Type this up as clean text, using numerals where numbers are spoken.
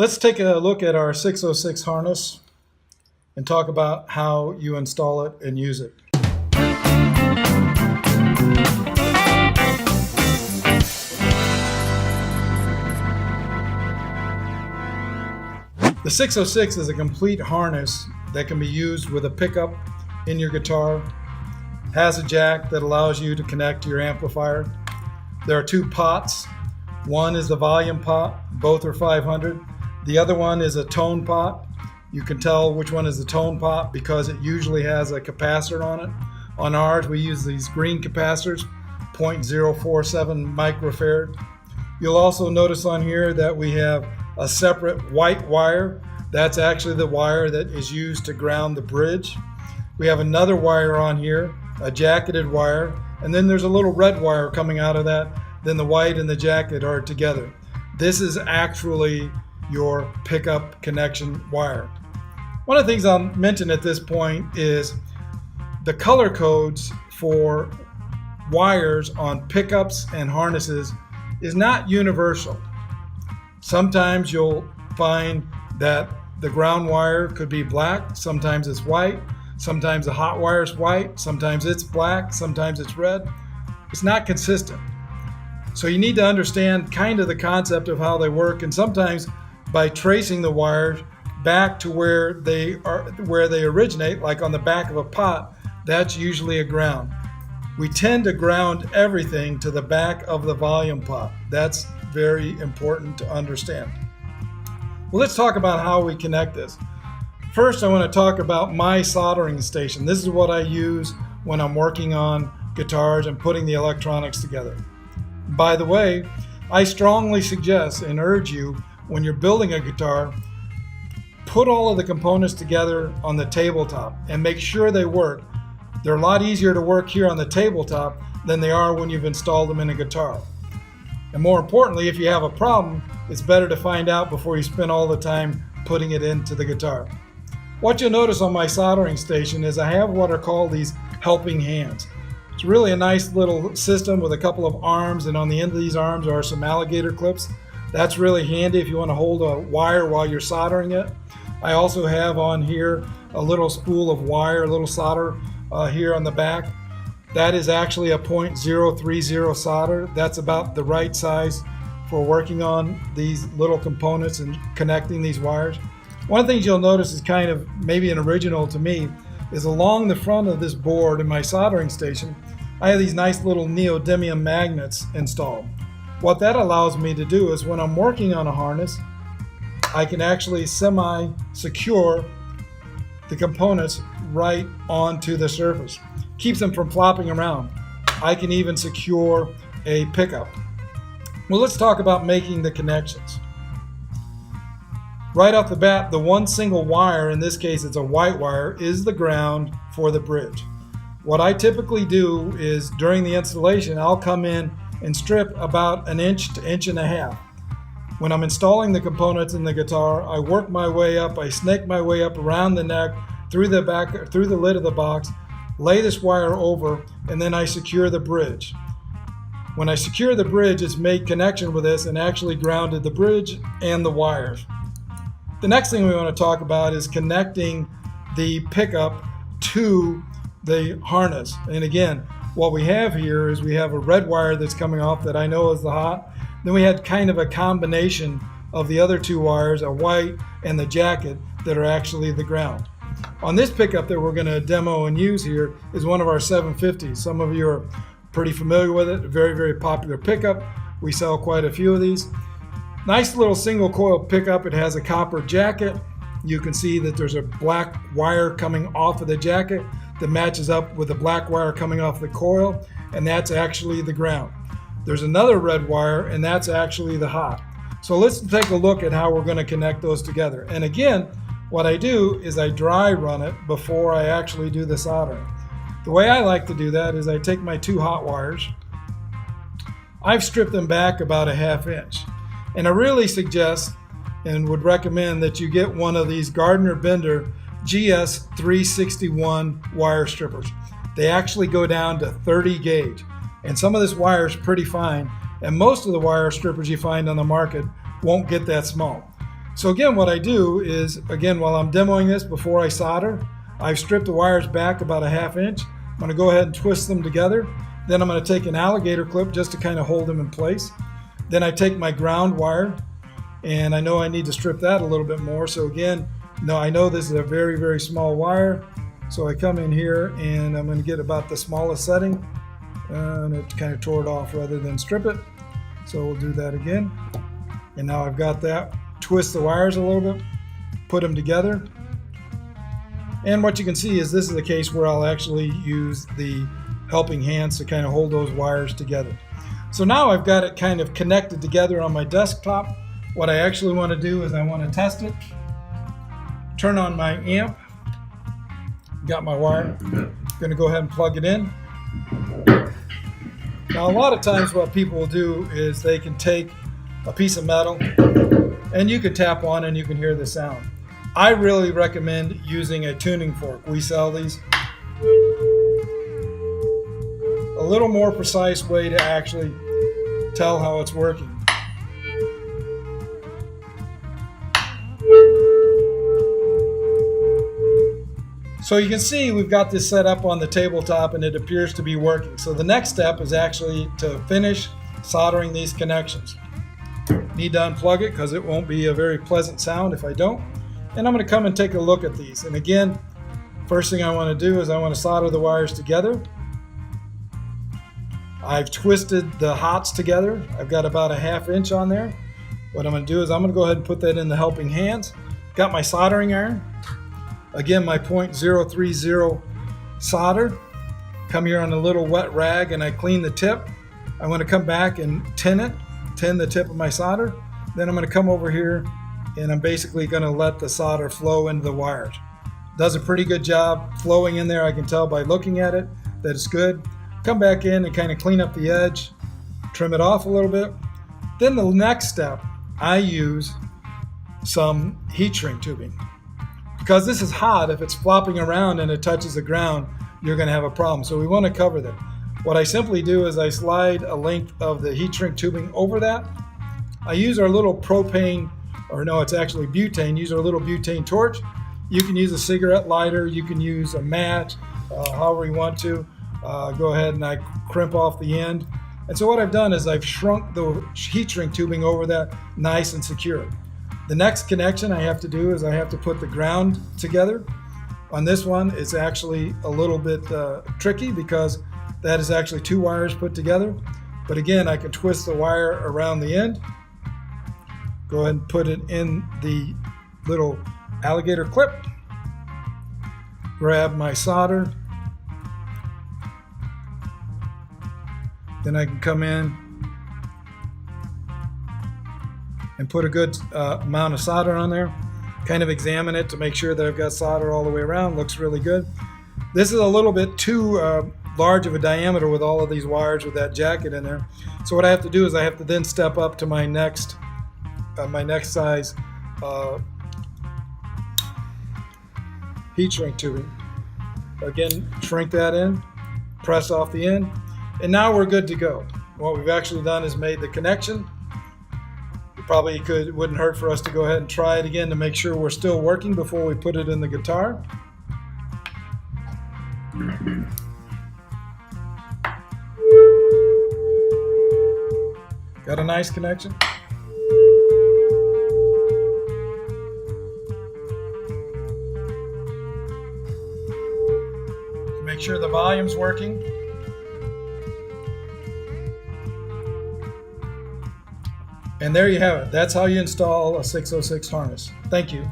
Let's take a look at our 606 harness and talk about how you install it and use it. The 606 is a complete harness that can be used with a pickup in your guitar, has a jack that allows you to connect to your amplifier. There are two pots. One is the volume pot, both are 500. The other one is a tone pot. You can tell which one is the tone pot because it usually has a capacitor on it. On ours, we use these green capacitors, 0.047 microfarad. You'll also notice on here that we have a separate white wire. That's actually the wire that is used to ground the bridge. We have another wire on here, a jacketed wire, and then there's a little red wire coming out of that. Then the white and the jacket are together. This is actually your pickup connection wire. One of the things I'll mention at this point is the color codes for wires on pickups and harnesses is not universal. Sometimes you'll find that the ground wire could be black, sometimes it's white, sometimes the hot wire is white, sometimes it's black, sometimes it's red. It's not consistent. So you need to understand kind of the concept of how they work, and sometimes by tracing the wires back to where they originate, like on the back of a pot, that's usually a ground. We tend to ground everything to the back of the volume pot. That's very important to understand. Well, let's talk about how we connect this. First, I want to talk about my soldering station. This is what I use when I'm working on guitars and putting the electronics together. By the way, I strongly suggest and urge you, when you're building a guitar, put all of the components together on the tabletop and make sure they work. They're a lot easier to work here on the tabletop than they are when you've installed them in a guitar. And more importantly, if you have a problem, it's better to find out before you spend all the time putting it into the guitar. What you'll notice on my soldering station is I have what are called these helping hands. It's really a nice little system with a couple of arms, and on the end of these arms are some alligator clips. That's really handy if you want to hold a wire while you're soldering it. I also have on here a little spool of wire, a little solder here on the back. That is actually a 0.030 solder. That's about the right size for working on these little components and connecting these wires. One of the things you'll notice is kind of maybe an original to me is along the front of this board in my soldering station, I have these nice little neodymium magnets installed. What that allows me to do is when I'm working on a harness, I can actually semi-secure the components right onto the surface. Keeps them from flopping around. I can even secure a pickup. Well, let's talk about making the connections. Right off the bat, the one single wire, in this case it's a white wire, is the ground for the bridge. What I typically do is during the installation, I'll come in and strip about 1 inch to 1.5 inches. When I'm installing the components in the guitar, I work my way up, I snake my way up around the neck, through the back, through the lid of the box, lay this wire over, and then I secure the bridge. When I secure the bridge, it's made connection with this and actually grounded the bridge and the wires. The next thing we want to talk about is connecting the pickup to the harness. And again, what we have here is we have a red wire that's coming off that I know is the hot. Then we had kind of a combination of the other two wires, a white and the jacket, that are actually the ground. On this pickup that we're going to demo and use here is one of our 750s. Some of you are pretty familiar with it. A very, very popular pickup. We sell quite a few of these. Nice little single coil pickup. It has a copper jacket. You can see that there's a black wire coming off of the jacket that matches up with the black wire coming off the coil, and that's actually the ground. There's another red wire, and that's actually the hot. So let's take a look at how we're going to connect those together. And again, what I do is I dry run it before I actually do the soldering. The way I like to do that is I take my two hot wires. I've stripped them back about 1/2 inch. And I really suggest and would recommend that you get one of these Gardner Bender GS 361 wire strippers. They actually go down to 30 gauge. And some of this wire is pretty fine. And most of the wire strippers you find on the market won't get that small. So again, what I do is, again, while I'm demoing this, before I solder, I've stripped the wires back about a 1/2 inch. I'm going to go ahead and twist them together. Then I'm going to take an alligator clip just to kind of hold them in place. Then I take my ground wire, and I know I need to strip that a little bit more. So again, no, I know this is a very, very small wire. So I come in here and I'm going to get about the smallest setting, and it kind of tore it off rather than strip it. So we'll do that again. And now I've got that. Twist the wires a little bit, put them together. And what you can see is this is the case where I'll actually use the helping hands to kind of hold those wires together. So now I've got it kind of connected together on my desktop. What I actually want to do is I want to test it. Turn on my amp. Got my wire. Going to go ahead and plug it in. Now a lot of times what people will do is they can take a piece of metal and you can tap on and you can hear the sound. I really recommend using a tuning fork. We sell these. A little more precise way to actually tell how it's working. So you can see we've got this set up on the tabletop and it appears to be working. So the next step is actually to finish soldering these connections. Need to unplug it because it won't be a very pleasant sound if I don't. And I'm going to come and take a look at these. And again, first thing I want to do is I want to solder the wires together. I've twisted the hots together. I've got about a 1/2 inch on there. What I'm going to do is I'm going to go ahead and put that in the helping hands. Got my soldering iron. Again, my .030 solder. Come here on a little wet rag and I clean the tip. I want to come back and tin the tip of my solder. Then I'm going to come over here and I'm basically going to let the solder flow into the wires. Does a pretty good job flowing in there. I can tell by looking at it that it's good. Come back in and kind of clean up the edge, trim it off a little bit. Then the next step, I use some heat shrink tubing. Because this is hot, if it's flopping around and it touches the ground, you're going to have a problem. So we want to cover that. What I simply do is I slide a length of the heat shrink tubing over that. I use our little propane, or no, it's actually butane. Use our little butane torch. You can use a cigarette lighter. You can use a match, however you want to. Go ahead and I crimp off the end. And so what I've done is I've shrunk the heat shrink tubing over that nice and secure. The next connection I have to do is I have to put the ground together. On this one, it's actually a little bit tricky because that is actually 2 wires put together. But again, I can twist the wire around the end. Go ahead and put it in the little alligator clip. Grab my solder. Then I can come in and put a good amount of solder on there. Kind of examine it to make sure that I've got solder all the way around. Looks really good. This is a little bit too large of a diameter with all of these wires with that jacket in there. So what I have to do is I have to then step up to my next size heat shrink tubing. Again, shrink that in, press off the end, and now we're good to go. What we've actually done is made the connection. It wouldn't hurt for us to go ahead and try it again to make sure we're still working before we put it in the guitar. Got a nice connection. Make sure the volume's working. And there you have it. That's how you install a 606 harness. Thank you.